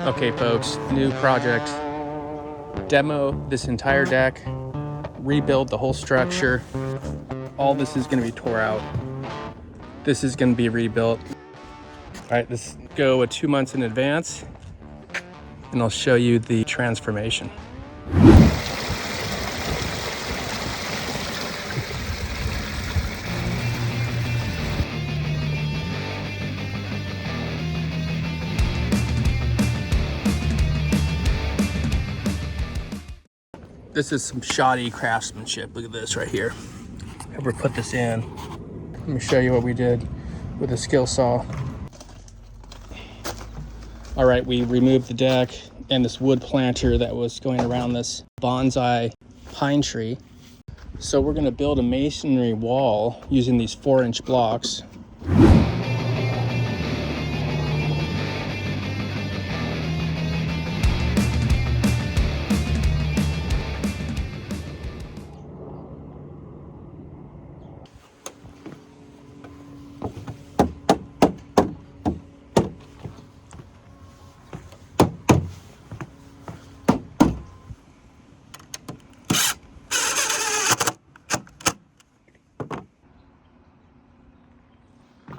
Okay folks, new project. Demo this entire deck, rebuild the whole structure. All this is gonna be tore out. This is gonna be rebuilt. All right, let's go 2 months in advance and I'll show you the transformation. This is some shoddy craftsmanship. Look at this right here. Ever put this in? Let me show you what we did with a skill saw. All right, we removed the deck and this wood planter that was going around this bonsai pine tree. So we're gonna build a masonry wall using these 4-inch blocks.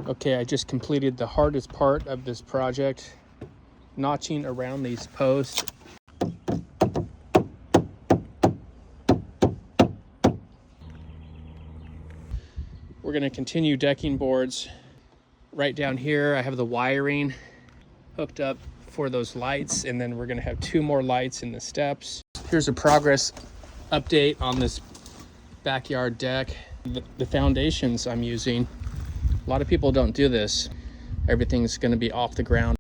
Okay, I just completed the hardest part of this project, notching around these posts. We're going to continue decking boards. Right down here, I have the wiring hooked up for those lights, and then we're going to have 2 more lights in the steps. Here's a progress update on this backyard deck. The foundations I'm using, a lot of people don't do this. Everything's going to be off the ground.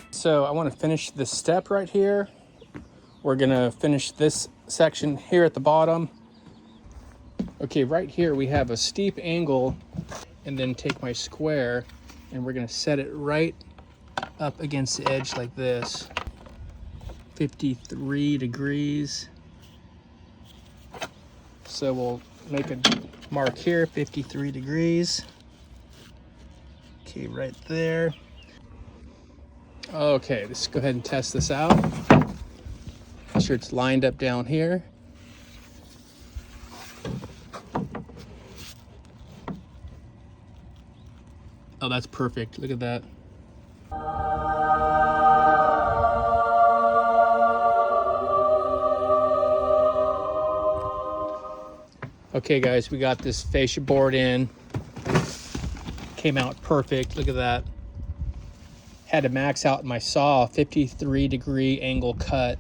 So I want to finish this step right here. We're going to finish this section here at the bottom. Okay, right here we have a steep angle, and then take my square and we're going to set it right up against the edge like this. 53 degrees. So we'll make a mark here, 53 degrees. Okay, right there. Okay, let's go ahead and test this out. Make sure it's lined up down here. Oh, that's perfect. Look at that. Okay guys, we got this fascia board in. Came out perfect, look at that. Had to max out my saw, 53 degree angle cut.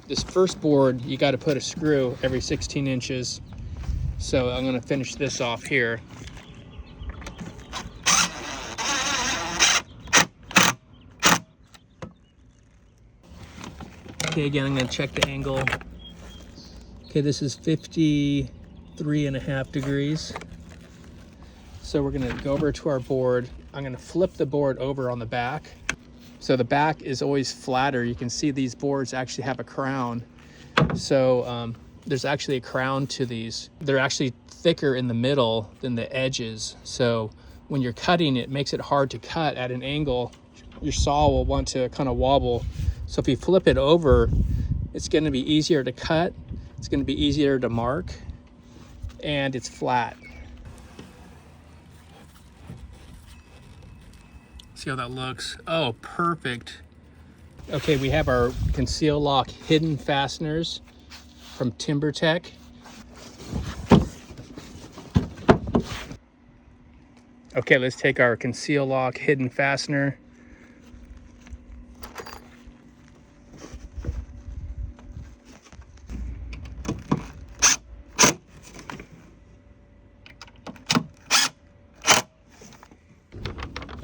This first board, you got to put a screw every 16 inches. So I'm gonna finish this off here. Okay, again, I'm gonna check the angle. Okay, this is 53.5 degrees. So we're gonna go over to our board. I'm gonna flip the board over on the back. So the back is always flatter. You can see these boards actually have a crown. So there's actually a crown to these. They're actually thicker in the middle than the edges. So when you're cutting, it makes it hard to cut at an angle. Your saw will want to kind of wobble. So if you flip it over, it's gonna be easier to cut. It's going to be easier to mark, and it's flat. See how that looks? Oh, perfect. Okay, we have our conceal lock hidden fasteners from Timbertech. Okay, let's take our conceal lock hidden fastener.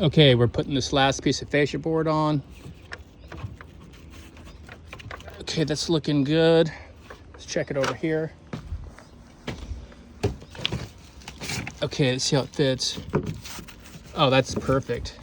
Okay, we're putting this last piece of fascia board on. Okay, that's looking good. Let's check it over here. Okay, let's see how it fits. Oh, that's perfect.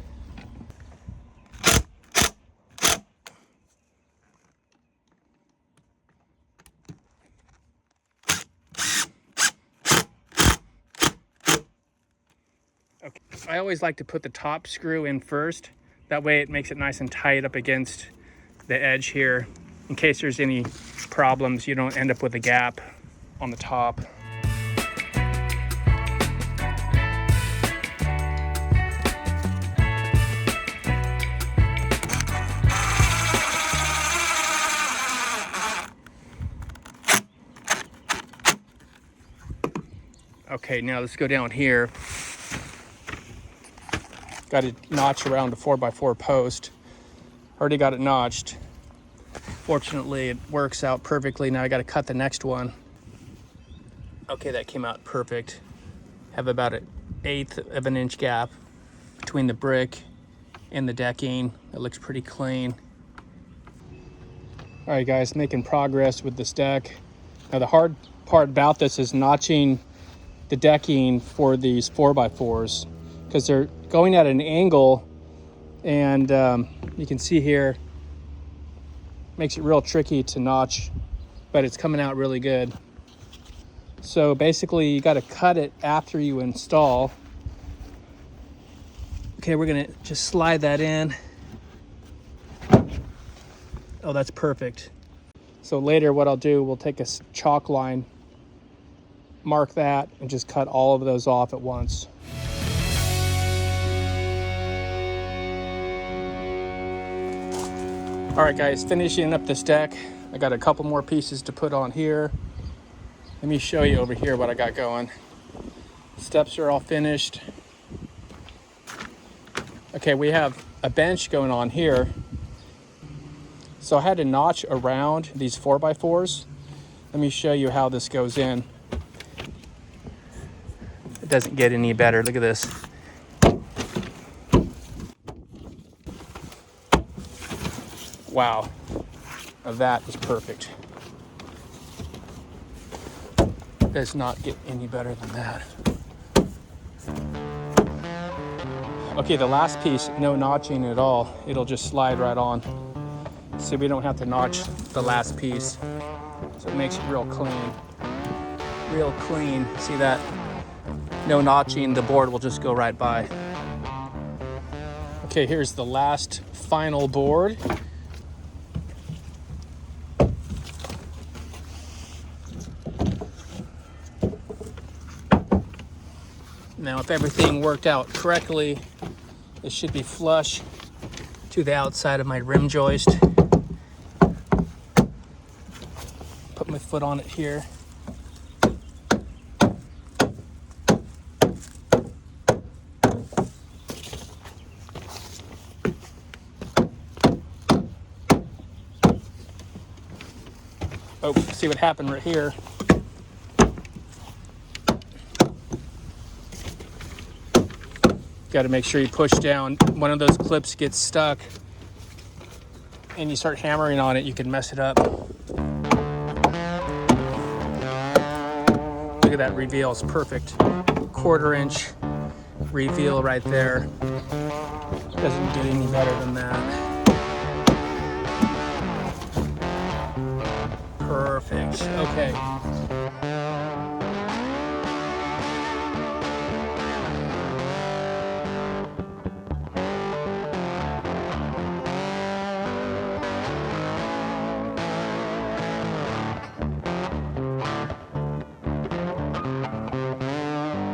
Okay. I always like to put the top screw in first. That way it makes it nice and tight up against the edge here. In case there's any problems, you don't end up with a gap on the top. Okay, now let's go down here. Got to notch around the 4x4 post. Already got it notched. Fortunately, it works out perfectly. Now I got to cut the next one. Okay, that came out perfect. Have about an 1/8 of an inch gap between the brick and the decking. It looks pretty clean. All right, guys, making progress with this deck. Now the hard part about this is notching the decking for these 4x4s because they're going at an angle, and you can see here, makes it real tricky to notch, but it's coming out really good. So basically you got to cut it after you install. Okay, we're gonna just slide that in. Oh, that's perfect. So later what I'll do, we'll take a chalk line, mark that, and just cut all of those off at once. All right, guys, finishing up this deck. I got a couple more pieces to put on here. Let me show you over here what I got going. Steps are all finished. Okay, we have a bench going on here. So I had to notch around these 4x4s. Let me show you how this goes in. It doesn't get any better. Look at this. Wow. Now that is perfect. Does not get any better than that. Okay, the last piece, no notching at all. It'll just slide right on. So we don't have to notch the last piece. So it makes it real clean. Real clean. See that? No notching, the board will just go right by. Okay, here's the last final board. Now, if everything worked out correctly, it should be flush to the outside of my rim joist. Put my foot on it here. Oh, see what happened right here. Got to make sure you push down. One of those clips gets stuck and you start hammering on it, you can mess it up. Look at that reveal, it's perfect. 1/4 inch reveal right there. Doesn't get any better than that. Perfect, okay.